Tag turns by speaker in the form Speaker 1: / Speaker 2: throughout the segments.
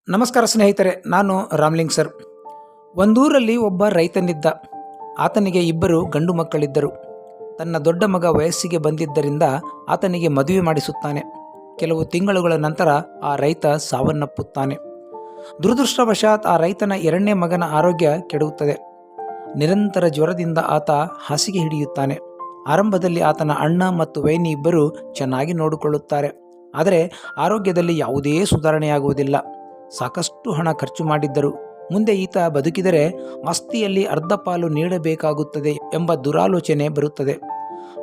Speaker 1: ನಮಸ್ಕಾರ ಸ್ನೇಹಿತರೆ, ನಾನು ರಾಮ್ಲಿಂಗ್ ಸರ್. ಒಂದೂರಲ್ಲಿ ಒಬ್ಬ ರೈತನಿದ್ದ. ಆತನಿಗೆ ಇಬ್ಬರು ಗಂಡು ಮಕ್ಕಳಿದ್ದರು. ತನ್ನ ದೊಡ್ಡ ಮಗ ವಯಸ್ಸಿಗೆ ಬಂದಿದ್ದರಿಂದ ಆತನಿಗೆ ಮದುವೆ ಮಾಡಿಸುತ್ತಾನೆ. ಕೆಲವು ತಿಂಗಳುಗಳ ನಂತರ ಆ ರೈತ ಸಾವನ್ನಪ್ಪುತ್ತಾನೆ. ದುರದೃಷ್ಟವಶಾತ್ ಆ ರೈತನ ಎರಡನೇ ಮಗನ ಆರೋಗ್ಯ ಕೆಡುತ್ತದೆ. ನಿರಂತರ ಜ್ವರದಿಂದ ಆತ ಹಾಸಿಗೆ ಹಿಡಿಯುತ್ತಾನೆ. ಆರಂಭದಲ್ಲಿ ಆತನ ಅಣ್ಣ ಮತ್ತು ವೈನಿ ಇಬ್ಬರು ಚೆನ್ನಾಗಿ ನೋಡಿಕೊಳ್ಳುತ್ತಾರೆ. ಆದರೆ ಆರೋಗ್ಯದಲ್ಲಿ ಯಾವುದೇ ಸುಧಾರಣೆಯಾಗುವುದಿಲ್ಲ. ಸಾಕಷ್ಟು ಹಣ ಖರ್ಚು ಮಾಡಿದ್ದರು. ಮುಂದೆ ಈತ ಬದುಕಿದರೆ ಆಸ್ತಿಯಲ್ಲಿ ಅರ್ಧ ಪಾಲು ನೀಡಬೇಕಾಗುತ್ತದೆ ಎಂಬ ದುರಾಲೋಚನೆ ಬರುತ್ತದೆ.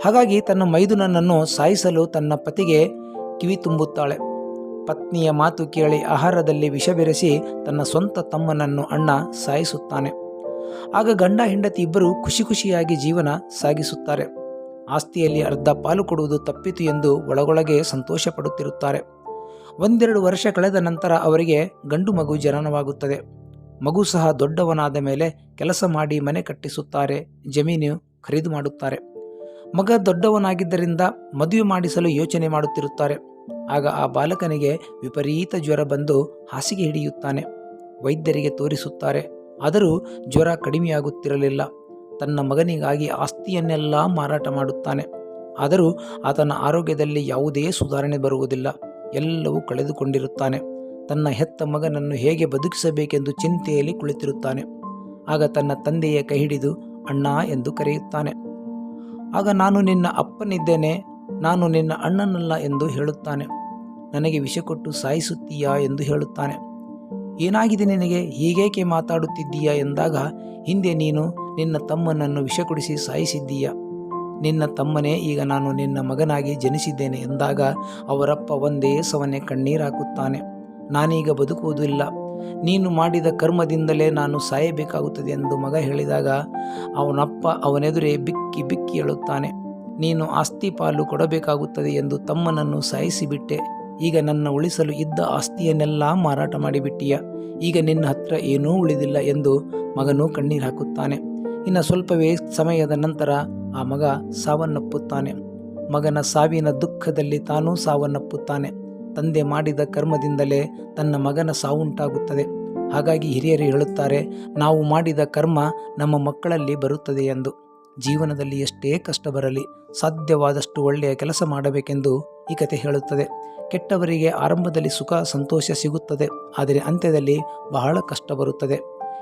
Speaker 1: ಹಾಗಾಗಿ ತನ್ನ ಮೈದುನನನ್ನು ಸಾಯಿಸಲು ತನ್ನ ಪತಿಗೆ ಕಿವಿ ತುಂಬುತ್ತಾಳೆ. ಪತ್ನಿಯ ಮಾತು ಕೇಳಿ ಆಹಾರದಲ್ಲಿ ವಿಷ ಬೆರೆಸಿ ತನ್ನ ಸ್ವಂತ ತಮ್ಮನನ್ನು ಅಣ್ಣ ಸಾಯಿಸುತ್ತಾನೆ. ಆಗ ಗಂಡ ಹೆಂಡತಿ ಇಬ್ಬರು ಖುಷಿ ಖುಷಿಯಾಗಿ ಜೀವನ ಸಾಗಿಸುತ್ತಾರೆ. ಆಸ್ತಿಯಲ್ಲಿ ಅರ್ಧ ಪಾಲು ಕೊಡುವುದು ತಪ್ಪಿತು ಎಂದು ಒಳಗೊಳಗೆ ಸಂತೋಷ ಪಡುತ್ತಿರುತ್ತಾರೆ. ಒಂದೆರಡು ವರ್ಷ ಕಳೆದ ನಂತರ ಅವರಿಗೆ ಗಂಡು ಮಗು ಜನನವಾಗುತ್ತದೆ. ಮಗು ಸಹ ದೊಡ್ಡವನಾದ ಮೇಲೆ ಕೆಲಸ ಮಾಡಿ ಮನೆ ಕಟ್ಟಿಸುತ್ತಾರೆ, ಜಮೀನು ಖರೀದು ಮಾಡುತ್ತಾರೆ. ಮಗ ದೊಡ್ಡವನಾಗಿದ್ದರಿಂದ ಮದುವೆ ಮಾಡಿಸಲು ಯೋಚನೆ ಮಾಡುತ್ತಿರುತ್ತಾರೆ. ಆಗ ಆ ಬಾಲಕನಿಗೆ ವಿಪರೀತ ಜ್ವರ ಬಂದು ಹಾಸಿಗೆ ಹಿಡಿಯುತ್ತಾನೆ. ವೈದ್ಯರಿಗೆ ತೋರಿಸುತ್ತಾರೆ. ಆದರೂ ಜ್ವರ ಕಡಿಮೆಯಾಗುತ್ತಿರಲಿಲ್ಲ. ತನ್ನ ಮಗನಿಗಾಗಿ ಆಸ್ತಿಯನ್ನೆಲ್ಲ ಮಾರಾಟ ಮಾಡುತ್ತಾನೆ. ಆದರೂ ಆತನ ಆರೋಗ್ಯದಲ್ಲಿ ಯಾವುದೇ ಸುಧಾರಣೆ ಬರುವುದಿಲ್ಲ. ಎಲ್ಲವೂ ಕಳೆದುಕೊಂಡಿರುತ್ತಾನೆ. ತನ್ನ ಹೆತ್ತ ಮಗನನ್ನು ಹೇಗೆ ಬದುಕಿಸಬೇಕೆಂದು ಚಿಂತೆಯಲ್ಲಿ ಕುಳಿತಿರುತ್ತಾನೆ. ಆಗ ತನ್ನ ತಂದೆಯ ಕೈ ಹಿಡಿದು ಅಣ್ಣ ಎಂದು ಕರೆಯುತ್ತಾನೆ. ಆಗ ನಾನು ನಿನ್ನ ಅಪ್ಪನಿದ್ದೇನೆ, ನಾನು ನಿನ್ನ ಅಣ್ಣನಲ್ಲ ಎಂದು ಹೇಳುತ್ತಾನೆ. ನನಗೆ ವಿಷ ಕೊಟ್ಟು ಸಾಯಿಸುತ್ತೀಯಾ ಎಂದು ಹೇಳುತ್ತಾನೆ. ಏನಾಗಿದೆ ನಿನಗೆ, ಹೀಗೇಕೆ ಮಾತಾಡುತ್ತಿದ್ದೀಯಾ ಎಂದಾಗ, ಹಿಂದೆ ನೀನು ನಿನ್ನ ತಮ್ಮನನ್ನು ವಿಷ ಕುಡಿಸಿ ಸಾಯಿಸಿದ್ದೀಯ. ನಿನ್ನ ತಮ್ಮನೇ ಈಗ ನಾನು ನಿನ್ನ ಮಗನಾಗಿ ಜನಿಸಿದ್ದೇನೆ ಎಂದಾಗ ಅವರಪ್ಪ ಒಂದೇ ಸವನೆ ಕಣ್ಣೀರಾಕುತ್ತಾನೆ. ನಾನೀಗ ಬದುಕುವುದಿಲ್ಲ, ನೀನು ಮಾಡಿದ ಕರ್ಮದಿಂದಲೇ ನಾನು ಸಾಯಬೇಕಾಗುತ್ತದೆ ಎಂದು ಮಗ ಹೇಳಿದಾಗ ಅವನಪ್ಪ ಅವನೆದುರೇ ಬಿಕ್ಕಿ ಬಿಕ್ಕಿ ಹೇಳುತ್ತಾನೆ. ನೀನು ಆಸ್ತಿ ಪಾಲು ಕೊಡಬೇಕಾಗುತ್ತದೆ ಎಂದು ತಮ್ಮನನ್ನು ಸಾಯಿಸಿಬಿಟ್ಟೆ. ಈಗ ನನ್ನ ಉಳಿಸಲು ಇದ್ದ ಆಸ್ತಿಯನ್ನೆಲ್ಲ ಮಾರಾಟ ಮಾಡಿಬಿಟ್ಟೀಯ. ಈಗ ನಿನ್ನ ಹತ್ರ ಏನೂ ಉಳಿದಿಲ್ಲ ಎಂದು ಮಗನೂ ಕಣ್ಣೀರು ಹಾಕುತ್ತಾನೆ. ಇನ್ನು ಸ್ವಲ್ಪವೇ ಸಮಯದ ನಂತರ ಆ ಮಗ ಸಾವನ್ನಪ್ಪುತ್ತಾನೆ. ಮಗನ ಸಾವಿನ ದುಃಖದಲ್ಲಿ ತಾನೂ ಸಾವನ್ನಪ್ಪುತ್ತಾನೆ. ತಂದೆ ಮಾಡಿದ ಕರ್ಮದಿಂದಲೇ ತನ್ನ ಮಗನ ಸಾವುಂಟಾಗುತ್ತದೆ. ಹಾಗಾಗಿ ಹಿರಿಯರು ಹೇಳುತ್ತಾರೆ, ನಾವು ಮಾಡಿದ ಕರ್ಮ ನಮ್ಮ ಮಕ್ಕಳಲ್ಲಿ ಬರುತ್ತದೆ ಎಂದು. ಜೀವನದಲ್ಲಿ ಎಷ್ಟೇ ಕಷ್ಟ ಬರಲಿ ಸಾಧ್ಯವಾದಷ್ಟು ಒಳ್ಳೆಯ ಕೆಲಸ ಮಾಡಬೇಕೆಂದು ಈ ಕತೆ ಹೇಳುತ್ತದೆ. ಕೆಟ್ಟವರಿಗೆ ಆರಂಭದಲ್ಲಿ ಸುಖ ಸಂತೋಷ ಸಿಗುತ್ತದೆ, ಆದರೆ ಅಂತ್ಯದಲ್ಲಿ ಬಹಳ ಕಷ್ಟ ಬರುತ್ತದೆ.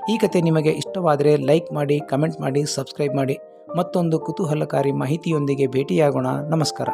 Speaker 1: ಈ ಕತೆ ನಿಮಗೆ ಇಷ್ಟವಾದರೆ ಲೈಕ್ ಮಾಡಿ, ಕಮೆಂಟ್ ಮಾಡಿ, ಸಬ್ಸ್ಕ್ರೈಬ್ ಮಾಡಿ. ಮತ್ತೊಂದು ಕುತೂಹಲಕಾರಿ ಮಾಹಿತಿಯೊಂದಿಗೆ ಭೇಟಿಯಾಗೋಣ. ನಮಸ್ಕಾರ.